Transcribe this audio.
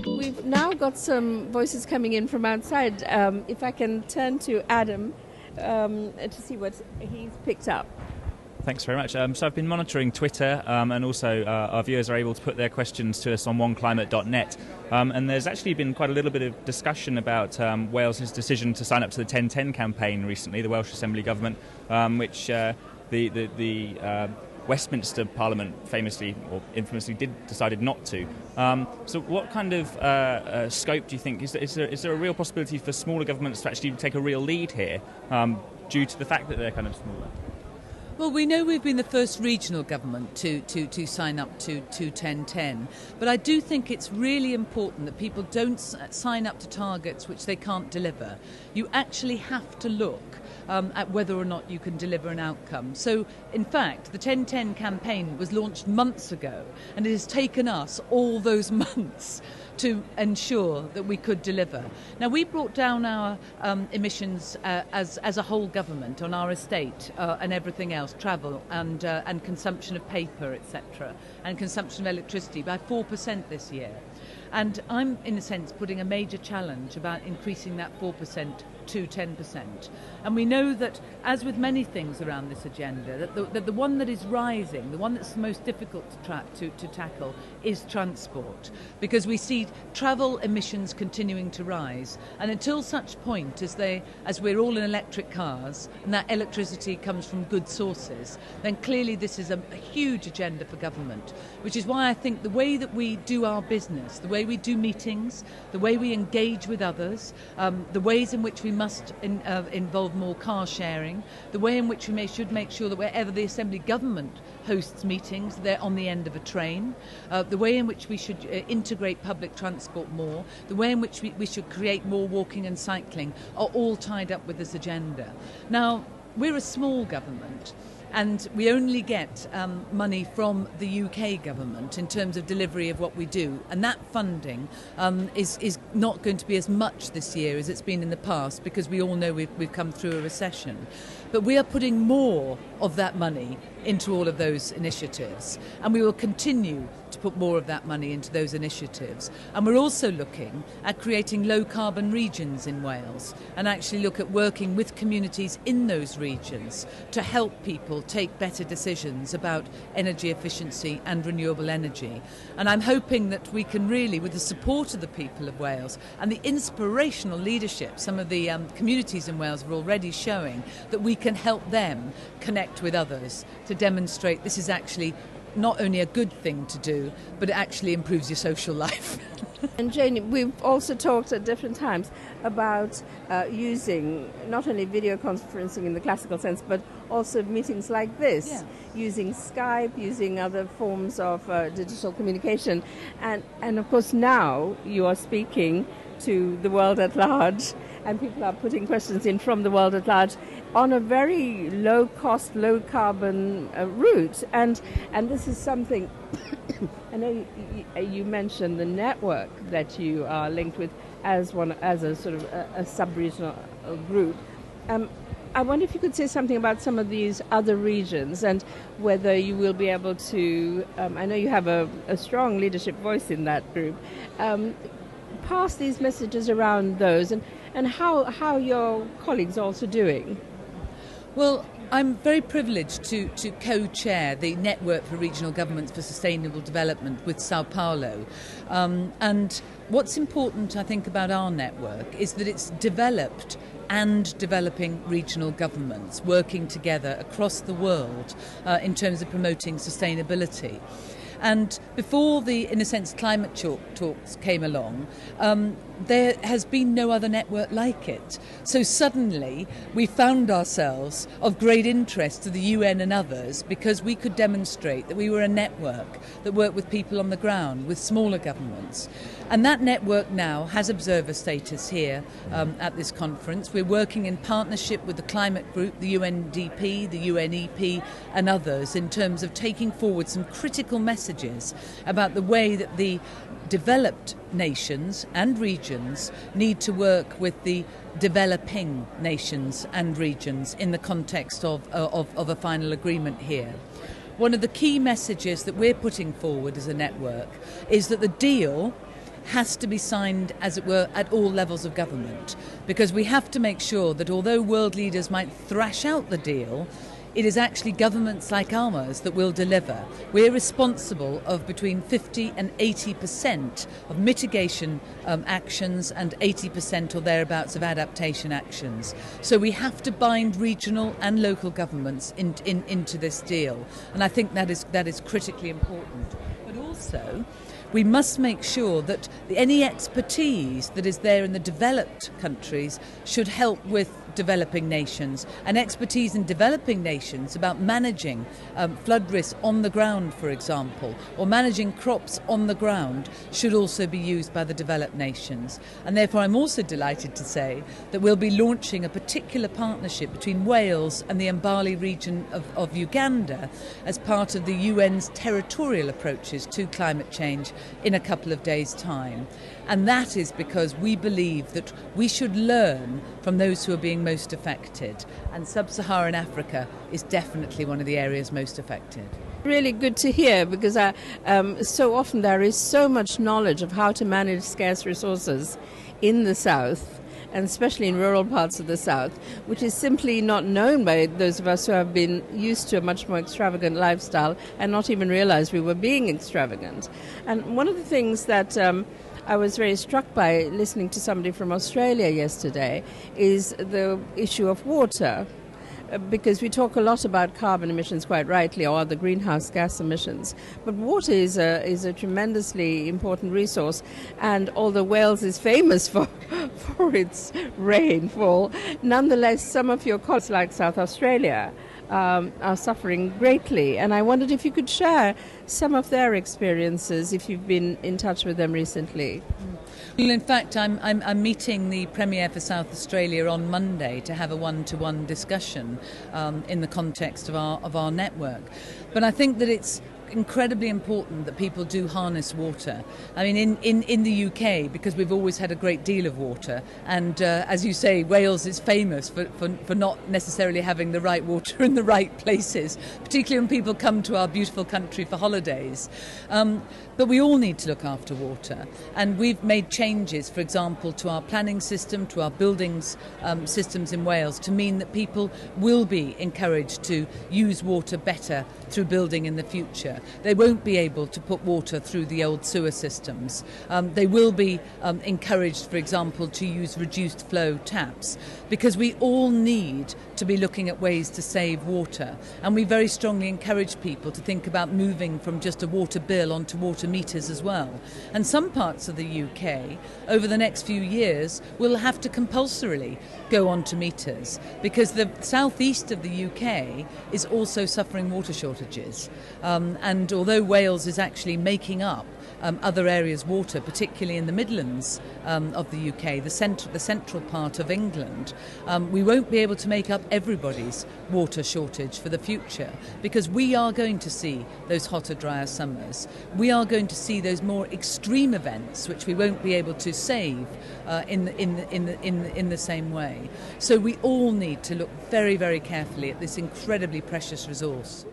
We've now got some voices coming in from outside. If I can turn to Adam to see what he's picked up. Thanks very much. So I've been monitoring Twitter, and also our viewers are able to put their questions to us on OneClimate.net. And there's actually been quite a little bit of discussion about Wales's decision to sign up to the 1010 campaign recently, the Welsh Assembly government, which the Westminster Parliament famously or infamously decided not to. So what kind of scope do you think? Is there a real possibility for smaller governments to actually take a real lead here due to the fact that they're kind of smaller? Well, we know we've been the first regional government to sign up to 1010, but I do think it's really important that people don't sign up to targets which they can't deliver. You actually have to look at whether or not you can deliver an outcome. So, in fact, the 1010 campaign was launched months ago, and it has taken us all those months to ensure that we could deliver. Now, we brought down our emissions as a whole government on our estate and everything else, travel and consumption of paper, etc., and consumption of electricity by 4% this year. And I'm, in a sense, putting a major challenge about increasing that 4% to 10%. And we know that, as with many things around this agenda, that the one that is rising, the one that's the most difficult to tackle, is transport. Because we see travel emissions continuing to rise. And until such point as we're all in electric cars, and that electricity comes from good sources, then clearly this is a huge agenda for government. Which is why I think the way that we do our business, the way we do meetings, the way we engage with others, the ways in which we must involve more car sharing, the way in which we should make sure that wherever the Assembly government hosts meetings, they're on the end of a train, the way in which we should integrate public transport more, the way in which we should create more walking and cycling, are all tied up with this agenda. Now, we're a small government, and we only get money from the UK government in terms of delivery of what we do. And that funding is not going to be as much this year as it's been in the past, because we all know we've come through a recession. But we are putting more of that money into all of those initiatives. And we will continue to put more of that money into those initiatives. And we're also looking at creating low-carbon regions in Wales, and actually look at working with communities in those regions to help people take better decisions about energy efficiency and renewable energy. And I'm hoping that we can really, with the support of the people of Wales and the inspirational leadership some of the communities in Wales are already showing, that we can help them connect with others to demonstrate this is actually not only a good thing to do, but it actually improves your social life. And Jane, we've also talked at different times about using not only video conferencing in the classical sense, but also meetings like this, using Skype, using other forms of digital communication. And of course now you are speaking to the world at large, and people are putting questions in from the world at large on a very low-cost, low-carbon route. And this is something, I know you mentioned the network that you are linked with as a sort of a sub-regional group. I wonder if you could say something about some of these other regions and whether you will be able to, I know you have a strong leadership voice in that group, pass these messages around those, and how your colleagues are also doing. Well, I'm very privileged to co-chair the Network for Regional Governments for Sustainable Development with Sao Paulo. And what's important, I think, about our network is that it's developed and developing regional governments working together across the world in terms of promoting sustainability. And before the, in a sense, climate talks came along, there has been no other network like it. So suddenly we found ourselves of great interest to the UN and others, because we could demonstrate that we were a network that worked with people on the ground, with smaller governments. And that network now has observer status here at this conference. We're working in partnership with the Climate Group, the UNDP, the UNEP and others in terms of taking forward some critical messages about the way that the developed nations and regions need to work with the developing nations and regions in the context of a final agreement here. one of the key messages that we're putting forward as a network is that the deal has to be signed, as it were, at all levels of government, because we have to make sure that although world leaders might thrash out the deal, it is actually governments like ours that will deliver. We're responsible of between 50 and 80% of mitigation actions and 80% or thereabouts of adaptation actions. So we have to bind regional and local governments into this deal. And I think that is critically important. But also, we must make sure that any expertise that is there in the developed countries should help with developing nations, and expertise in developing nations about managing flood risk on the ground, for example, or managing crops on the ground should also be used by the developed nations. And therefore I'm also delighted to say that we'll be launching a particular partnership between Wales and the Mbali region of Uganda as part of the UN's territorial approaches to climate change in a couple of days' time. And that is because we believe that we should learn from those who are being most affected. And sub-Saharan Africa is definitely one of the areas most affected. Really good to hear, because so often there is so much knowledge of how to manage scarce resources in the south, and especially in rural parts of the south, which is simply not known by those of us who have been used to a much more extravagant lifestyle and not even realize we were being extravagant. And one of the things that I was very struck by listening to somebody from Australia yesterday is the issue of water, because we talk a lot about carbon emissions, quite rightly, or the greenhouse gas emissions. But water is a tremendously important resource, and although Wales is famous for its rainfall, nonetheless, some of your colleagues, like South Australia, are suffering greatly. And I wondered if you could share some of their experiences, if you've been in touch with them recently. Well, in fact, I'm meeting the Premier for South Australia on Monday to have a one-to-one discussion in the context of our network. But I think that it's incredibly important that people do harness water. I mean, in the UK, because we've always had a great deal of water, and as you say, Wales is famous for not necessarily having the right water in the right places, particularly when people come to our beautiful country for holidays. But we all need to look after water, and we've made changes, for example, to our planning system, to our buildings systems in Wales, to mean that people will be encouraged to use water better through building in the future. They won't be able to put water through the old sewer systems. They will be encouraged, for example, to use reduced flow taps, because we all need to be looking at ways to save water. And we very strongly encourage people to think about moving from just a water bill onto water meters as well. And some parts of the UK, over the next few years, will have to compulsorily go onto meters, because the southeast of the UK is also suffering water shortages. And although Wales is actually making up other areas' water, particularly in the Midlands of the UK, the central part of England, we won't be able to make up everybody's water shortage for the future, because we are going to see those hotter, drier summers. We are going to see those more extreme events, which we won't be able to save in the same way. So we all need to look very, very carefully at this incredibly precious resource.